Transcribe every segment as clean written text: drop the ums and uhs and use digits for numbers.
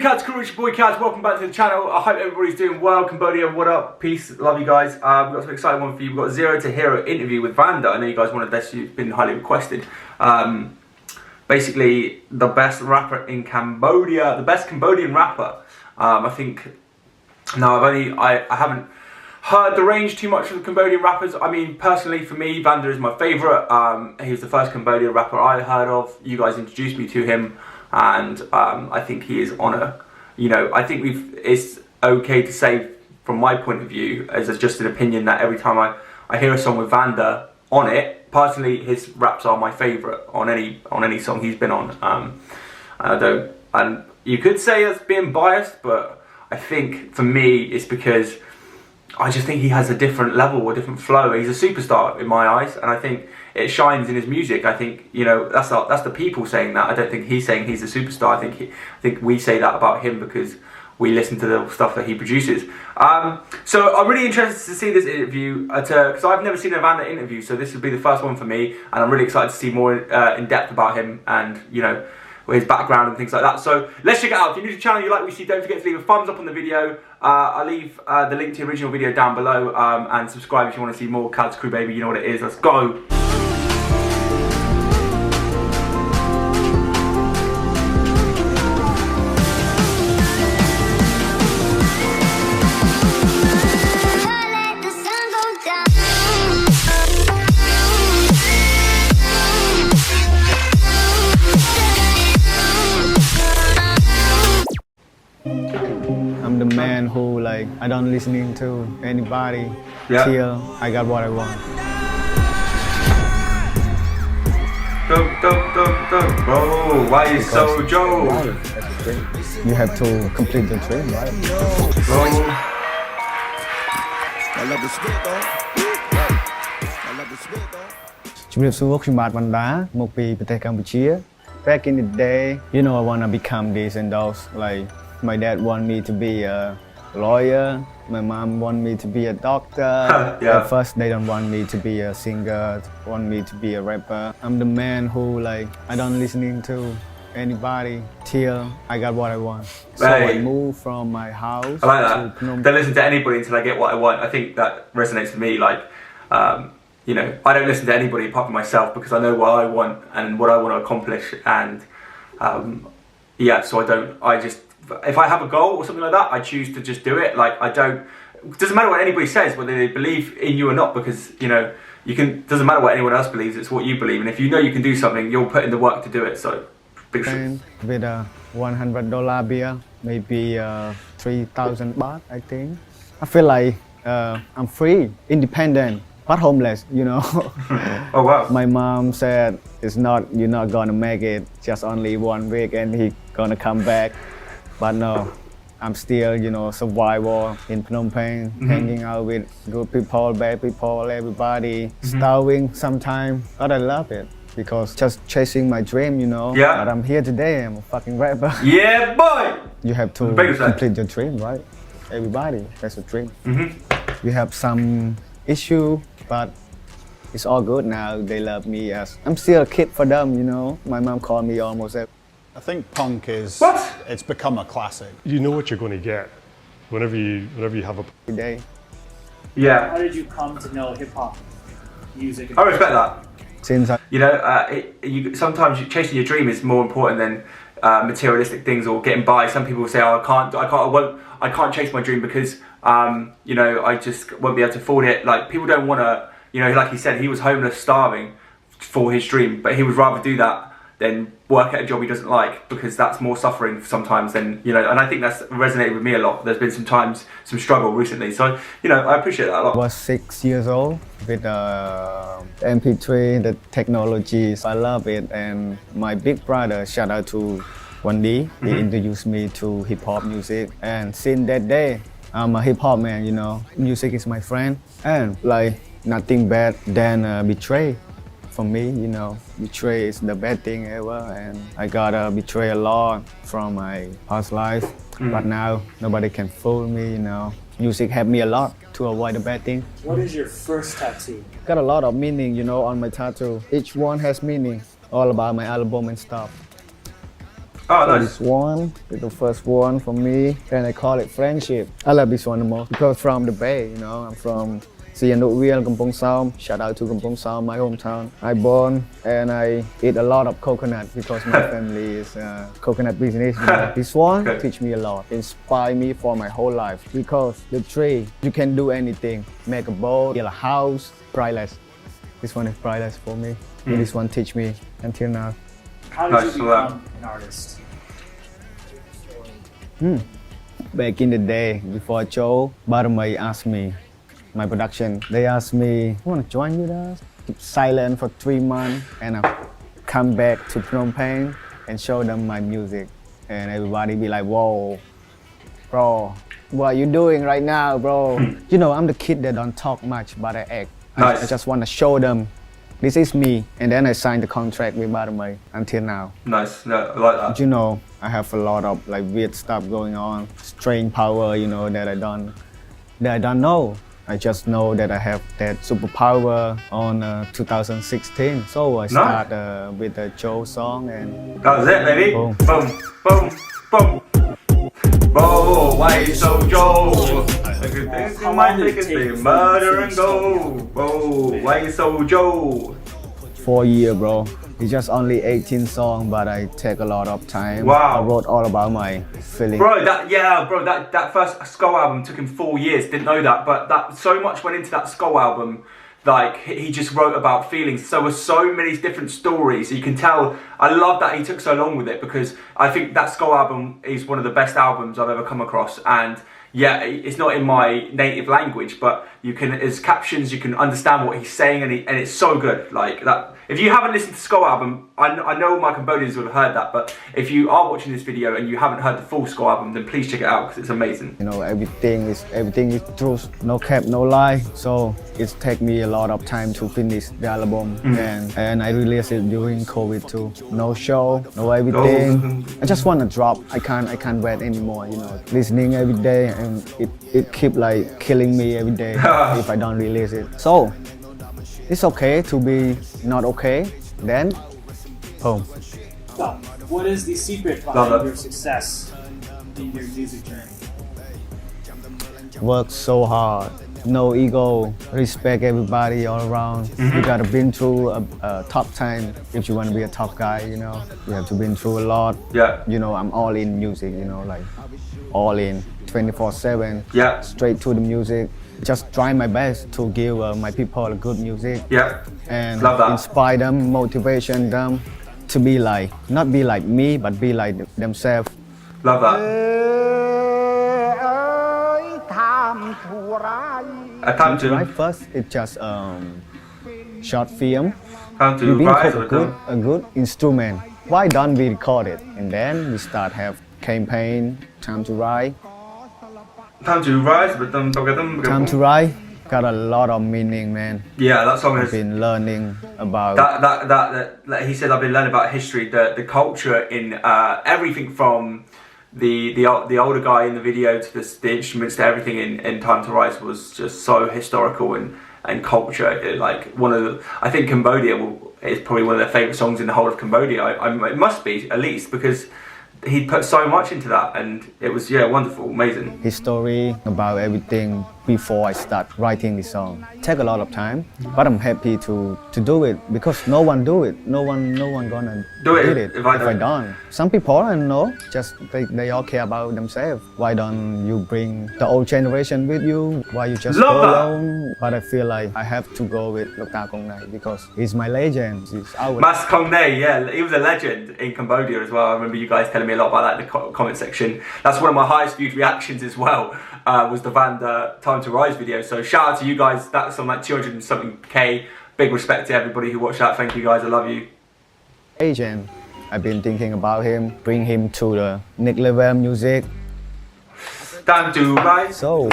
good, Cats Crew? It's your boy Cats. Welcome back to the channel. I hope everybody's doing well. Cambodia, what up? Peace. Love you guys. We've got some exciting one for you. We've got a Zero to Hero interview with VannDa. I know you guys wanted this. It's been highly requested. Basically, the best rapper in Cambodia, the best Cambodian rapper. I think. Now, I haven't heard the range too much of the Cambodian rappers. I mean, personally, for me, VannDa is my favourite. He was the first Cambodian rapper I heard of. You guys introduced me to him. And I think he is on a, I think it's okay to say from my point of view, as just an opinion, that every time I hear a song with VannDa on it, personally his raps are my favourite on any song he's been on. And you could say that's being biased, but I think for me it's because I just think he has a different level, a different flow. He's a superstar in my eyes, and I think it shines in his music. I think that's the people saying that. I don't think he's saying he's a superstar. I think we say that about him because we listen to the stuff that he produces. So I'm really interested to see this interview because I've never seen a VannDa interview, so this will be the first one for me, and I'm really excited to see more in depth about him and his background and things like that. So let's check it out. If you're new to the channel, you like what you see, don't forget to leave a thumbs up on the video. I'll leave the link to the original video down below, and subscribe if you want to see more Cats Crew, baby. You know what it is. Let's go. I'm the man who I don't listening to anybody till I got what I want. Bro, why are you so Joe? You have to complete the dream, right? Bro. I love the spit though. I love the spit though. ជំរាបសួរ ខ្ញុំបាទ VannDa មកពីប្រទេសកម្ពុជា Back in the day, I want to become this and those. My dad want me to be a lawyer. My mom want me to be a doctor. At first, they don't want me to be a singer. Want me to be a rapper. I'm the man who I don't listening to anybody till I got what I want. So I moved from my house. I like that. Don't listen to anybody until I get what I want. I think that resonates with me. I don't listen to anybody apart from myself because I know what I want and what I want to accomplish. And so if I have a goal or something like that, I choose to just do it. It doesn't matter what anybody says, whether they believe in you or not, because doesn't matter what anyone else believes, it's what you believe. And if you know you can do something, you'll put in the work to do it. So big with a $100 bill, maybe 3,000 baht, I think. I feel like I'm free, independent, but homeless, Oh wow. My mom said you're not gonna make it just only 1 week and he gonna come back. But no, I'm still, survival in Phnom Penh, hanging out with good people, bad people, everybody, starving sometimes. But I love it because just chasing my dream, Yeah. But I'm here today, I'm a fucking rapper. Yeah, boy! You have to complete your dream, right? Everybody has a dream. We have some issue, but it's all good now. They love me as I'm still a kid for them, My mom called me almost every I think punk is, it's become a classic. You know what you're going to get whenever you have a day. Yeah. How did you come to know hip hop music? I respect that. Since sometimes chasing your dream is more important than materialistic things or getting by. Some people say, "Oh, I can't chase my dream because I just won't be able to afford it." People don't want to, like he said, he was homeless, starving for his dream, but he would rather do that than work at a job he doesn't like, because that's more suffering sometimes than, and I think that's resonated with me a lot. There's been some struggle recently. So, I appreciate that a lot. I was 6 years old with MP3, the technologies. I love it. And my big brother, shout out to VannDa, he introduced me to hip hop music. And since that day, I'm a hip hop man, Music is my friend. And nothing bad than betray. For me, betray is the bad thing ever, and I got betrayed a lot from my past life. But now nobody can fool me, Music helped me a lot to avoid the bad thing. What is your first tattoo? Got a lot of meaning, on my tattoo. Each one has meaning, all about my album and stuff. Oh, So nice. this one is the first one for me, and I call it friendship. I love this one the most because from the Bay, you know, I'm from Siem Reap, Kampong Som. Shout out to Kampong Som, my hometown. I born and I eat a lot of coconut because my family is coconut business. You know. This one Okay. teach me a lot, inspire me for my whole life because the tree, you can do anything, make a boat, build a house, priceless. This one is priceless for me. This one teach me until now. How did Nice, you well, become an artist? Back in the day, before Joe, Barmay asked me, my production, they asked me, you want to join with us? Keep silent for 3 months and I come back to Phnom Penh and show them my music. And everybody be like, whoa, bro, what are you doing right now, bro? You know, I'm the kid that don't talk much, but I act. Nice. I just want to show them, this is me. And then I signed the contract with Barmay until now. Nice. No, I like that. You know, I have a lot of like weird stuff going on, strange power, you know, that I don't know. I just know that I have that superpower on 2016. So I start with the Joe song and That was it, baby. Boom. Boom, boom, boom. Whoa, why you so Joe? How long did it take be for you murder to and finish go. Whoa, why you so Joe? 4 years, bro. It's just only 18 songs, but I take a lot of time. Wow. I wrote all about my feelings. Bro, that first Skull album took him 4 years. Didn't know that, but that so much went into that Skull album. Like he just wrote about feelings. So with so many different stories, you can tell. I love that he took so long with it because I think that Skull album is one of the best albums I've ever come across. And yeah, it's not in my native language, but you can, as captions, you can understand what he's saying, and it's so good. Like that. If you haven't listened to Skull album, I know my Cambodians would have heard that, but if you are watching this video and you haven't heard the full Skull album, then please check it out because it's amazing. You know, everything is truth, no cap, no lie. So it take me a lot of time to finish the album, and I released it during COVID too. No show, no everything. I just want to drop. I can't wait anymore. You know, listening every day, and it keep like killing me every day if I don't release it. So it's okay to be not okay. Then, boom. So, what is the secret Love behind it. your success in your music journey? Work so hard, no ego, respect everybody all around. You gotta been through a tough time if you want to be a tough guy, you know. You have to been through a lot. Yeah. You know, I'm all in music, you know, like all in, 24/7. Yeah. Straight to the music. Just try my best to give my people a good music Yeah. and Love that. inspire them, motivation them to be like, not be like me, but be like themselves. Love that. A time to Right first, it's just short film. time to We've been rise called or a good instrument. Why don't we record it? And then we start have campaign, time to write. time to rise, but Time to write got a lot of meaning, man. Yeah, that song I've is been learning about that he said I've been learning about history, the culture in everything from the older guy in the video to the instruments to everything in Time to Rise was just so historical and culture. Like one of the, I think Cambodia is probably one of their favorite songs in the whole of Cambodia. It must be at least because he put so much into that, and it was wonderful, amazing. history, about everything before I start writing the song. Take a lot of time, but I'm happy to do it because no one do it. No one gonna Do it did if I don't. Some people I don't know, just they all care about themselves. Why don't you bring the old generation with you? Why you just Love go that. alone? But I feel like I have to go with Dr. Kong Nai because he's my legend. He's our Mas Kong Ne, yeah, he was a legend in Cambodia as well. I remember you guys telling me a lot about that in the comment section. That's one of my highest viewed reactions as well, was the VannDa Time to Rise video. So shout out to you guys. That's on like 200 and something K. Big respect to everybody who watched that. Thank you guys, I love you. agent. I've been thinking about him, bring him to the next level music. Time to Rise. So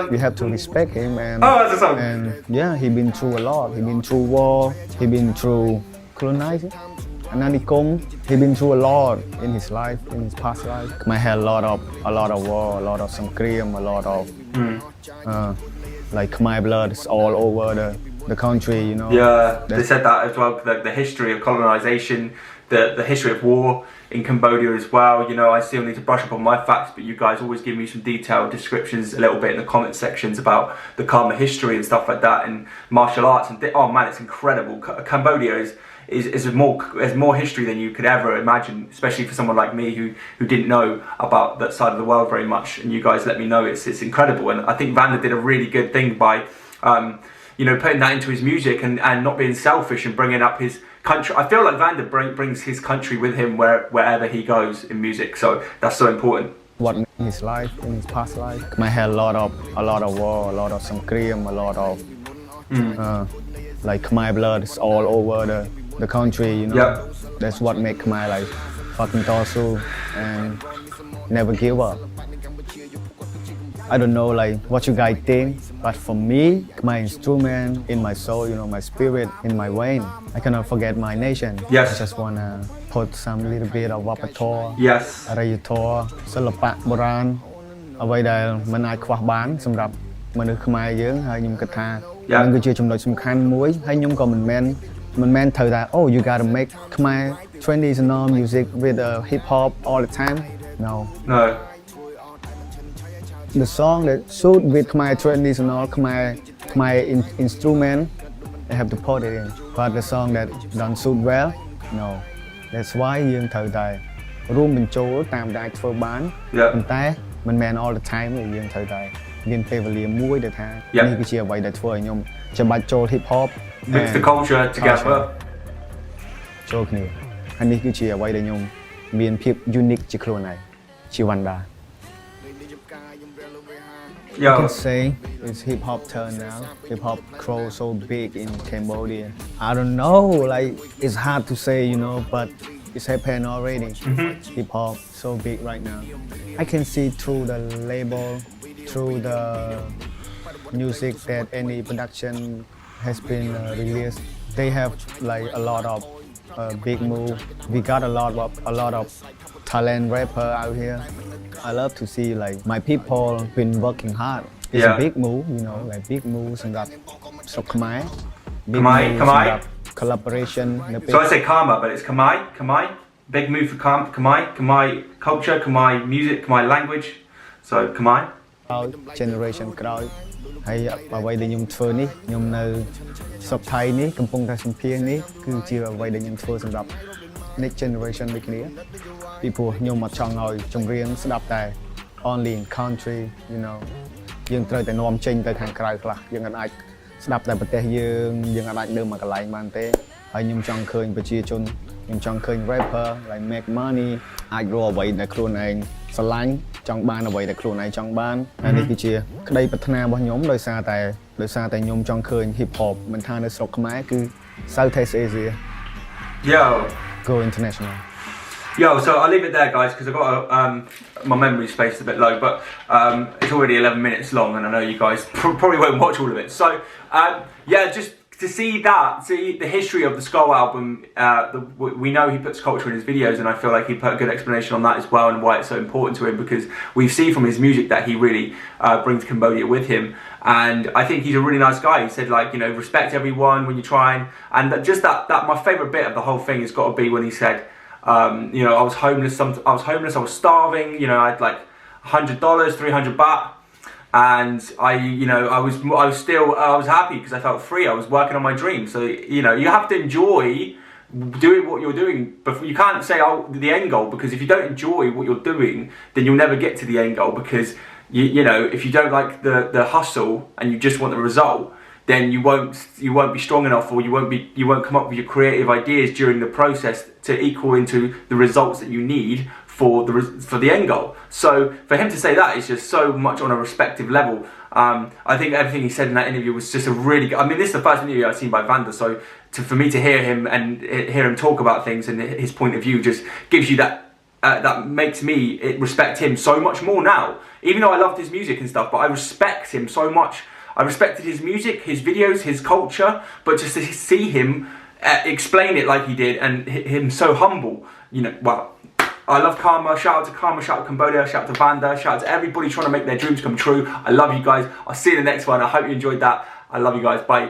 we have to respect him and Oh, that's a song. and yeah, he been through a lot. He been through war. He been through colonizing, Ananikong. He been through a lot in his life, in his past life. I had a lot of war, a lot of Sangkriam, a lot of like Khmer blood all over the country, you know. Yeah, they said that as well. The history of colonization, the history of war. in Cambodia as well. You know, I still need to brush up on my facts, but you guys always give me some detailed descriptions a little bit in the comment sections about the Karma history and stuff like that, and martial arts. And oh man, it's incredible. Cambodia is more history than you could ever imagine, especially for someone like me who didn't know about that side of the world very much. And you guys let me know it's incredible. And I think VannDa did a really good thing by you know, putting that into his music and not being selfish and bringing up his country. I feel like VannDa brings his country with him wherever he goes in music. So that's so important. What in his life, in his past life, Khmer had a lot of war, a lot of sangkriam, a lot of like Khmer blood is all over the country, you know. Yep. That's what make Khmer like fucking torso and never give up. I don't know like what you guys think, but for me, my instrument in my soul, you know, my spirit in my vein, I cannot forget my nation. Yes. I just wanna put some little bit of Wapator, Yes. Arayator, Silapa Boran, អ្វីដែលមិនអាចខ្វះបានសម្រាប់មនុស្សខ្មែរយើងហើយខ្ញុំគិតថានឹងគឺជាចំណុចសំខាន់មួយហើយខ្ញុំក៏មិនមែនត្រូវថា oh you gotta make Khmer traditional music with hip hop all the time. No. The song that suit with Khmer traditional Khmer instrument, they have to put it in. But the song that don't suit well, no. That's why យើងត្រូវតែរួមបញ្ចូលតាមដែលធ្វើបានប៉ុន្តែមិនមែន all the time ទេយើងត្រូវតែមានពេលវេលាមួយដែលថានេះគឺជាអ្វីដែលធ្វើឲ្យខ្ញុំចាំបាច់ចូល hip hop mix the culture together ចូលគ្នាហើយនេះគឺជាអ្វីដែលខ្ញុំមានភាព unique ជាខ្លួនឯងជា VannDa. I can say it's hip hop turn now. Hip hop grow so big in Cambodia. I don't know, like it's hard to say, you know, but it's happened already. Hip hop so big right now. I can see through the label, through the music that any production has been released. They have like a lot of big move. We got a lot of talent rapper out here. I love to see like my people been working hard. It's a big move, you know, like big move សម្រាប់ស្រុកខ្មែរ big move សម្រាប់ collaboration នៅពេល So I say Karma, but it's Khmer. Big move for Khmer culture, Khmer music, Khmer language. So Khmer. Generation ក្រោយហើយអ្វីដែលខ្ញុំធ្វើនេះខ្ញុំនៅស្រុកថៃនេះកំពុងតែសម្ភាសនេះគឺជាអ្វីដែលខ្ញុំធ្វើសម្រាប់ next generation ដូចគ្នាពីព្រោះខ្ញុំអត់ចង់ឲ្យចម្រៀងស្ដាប់តែ only in country, you know យើងត្រូវតែនាំចេញទៅខាងក្រៅខ្លះយើងអាចស្ដាប់តែប្រទេសយើងអាចនៅមួយកន្លែងបានទេហើយខ្ញុំចង់ឃើញប្រជាជនខ្ញុំចង់ឃើញ rapper like make money អាចរកអ្វីដែលខ្លួនឯងស្រឡាញ់ចង់បានអ្វីដែលខ្លួនឯងចង់បានហើយនេះគឺជាក្តីប្រាថ្នារបស់ខ្ញុំដោយសារតែខ្ញុំចង់ឃើញ hip hop មិនថានៅស្រុកខ្មែរគឺ Southeast Asia go international. Yo, so I'll leave it there, guys, because I've got my memory space is a bit low, but it's already 11 minutes long, and I know you guys probably won't watch all of it. So, yeah, just to see the history of the Skull album, we know he puts culture in his videos, and I feel like he put a good explanation on that as well, and why it's so important to him, because we see from his music that he really brings Cambodia with him. And I think he's a really nice guy. He said, like, you know, respect everyone when you're trying, and that my favourite bit of the whole thing has got to be when he said, you know, I was homeless, I was starving, you know, I had like $100, 300 baht, and I was happy because I felt free. I was working on my dream. So, you know, you have to enjoy doing what you're doing. But you can't say, oh, the end goal, because if you don't enjoy what you're doing, then you'll never get to the end goal, because you know, if you don't like the hustle and you just want the result, then you won't be strong enough, or you won't come up with your creative ideas during the process to equal into the results that you need for the end goal. So for him to say that is just so much on a respective level. I think everything he said in that interview was just a really good. I mean, this is the first interview I've seen by VannDa, so for me to hear him and hear him talk about things and his point of view just gives you that. That makes me respect him so much more now. Even though I loved his music and stuff, but I respect him so much. I respected his music, his videos, his culture, but just to see him explain it like he did, and him so humble, you know, wow. I love Karma, shout out to Cambodia, shout out to VannDa, shout out to everybody trying to make their dreams come true. I love you guys. I'll see you in the next one. I hope you enjoyed that. I love you guys. Bye.